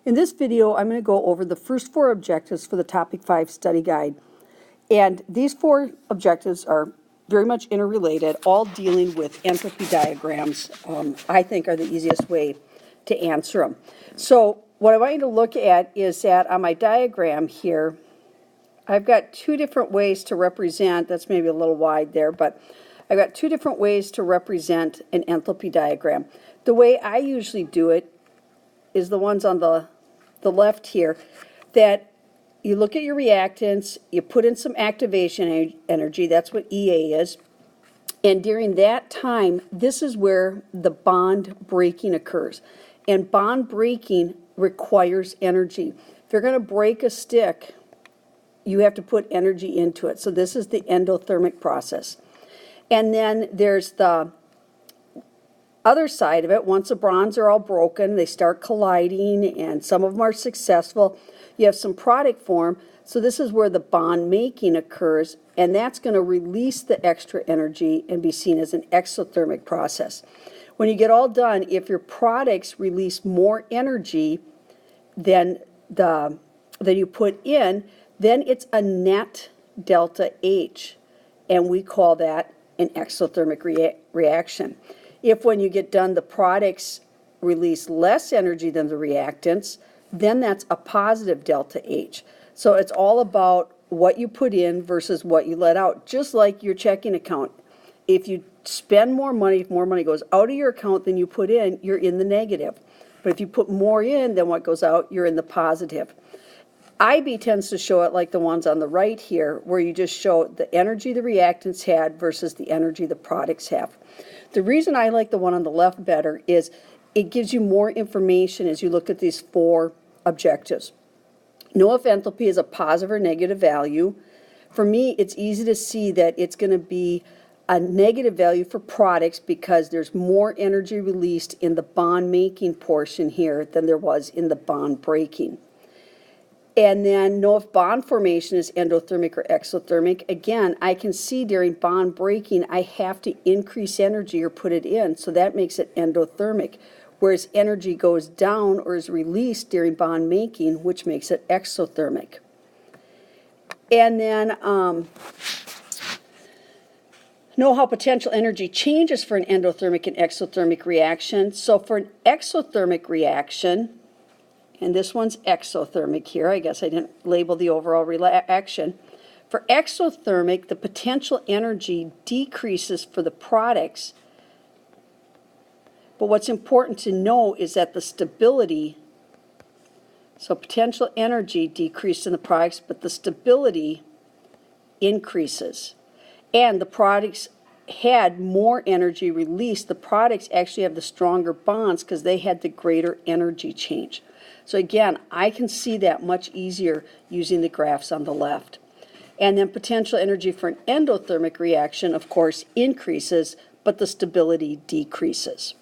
In this video, I'm going to go over the first 4 objectives for the Topic 5 study guide. And these 4 objectives are very much interrelated, all dealing with entropy diagrams. I think are the easiest way to answer them. So what I want you to look at is that on my diagram here, I've got 2 different ways to represent, that's maybe a little wide there, but I've got 2 different ways to represent an enthalpy diagram. The way I usually do it is the ones on the left here, that you look at your reactants, you put in some activation energy, that's what EA is, and during that time, this is where the bond breaking occurs. And bond breaking requires energy. If you're going to break a stick, you have to put energy into it. So this is the endothermic process. And then there's the other side of it. Once the bonds are all broken, they start colliding, and some of them are successful. You have some product form. So this is where the bond making occurs, and that's going to release the extra energy and be seen as an exothermic process. When you get all done, if your products release more energy than you put in, then it's a net delta H, and we call that an exothermic reaction. If when you get done the products release less energy than the reactants, then that's a positive delta H. So it's all about what you put in versus what you let out, just like your checking account. If you spend more money, if more money goes out of your account than you put in, you're in the negative. But if you put more in than what goes out, you're in the positive. IB tends to show it like the ones on the right here, where you just show the energy the reactants had versus the energy the products have. The reason I like the one on the left better is it gives you more information as you look at these 4 objectives. Know if enthalpy is a positive or negative value. For me, it's easy to see that it's going to be a negative value for products because there's more energy released in the bond making portion here than there was in the bond breaking. And then know if bond formation is endothermic or exothermic. Again, I can see during bond breaking I have to increase energy or put it in, so that makes it endothermic. Whereas energy goes down or is released during bond making, which makes it exothermic. And then know how potential energy changes for an endothermic and exothermic reaction. So for an exothermic reaction, and this one's exothermic here. I guess I didn't label the overall reaction. For exothermic, the potential energy decreases for the products. But what's important to know is that the stability, so potential energy decreased in the products, but the stability increases. And the products had more energy released. The products actually have the stronger bonds because they had the greater energy change. So again, I can see that much easier using the graphs on the left. And then potential energy for an endothermic reaction, of course, increases, but the stability decreases.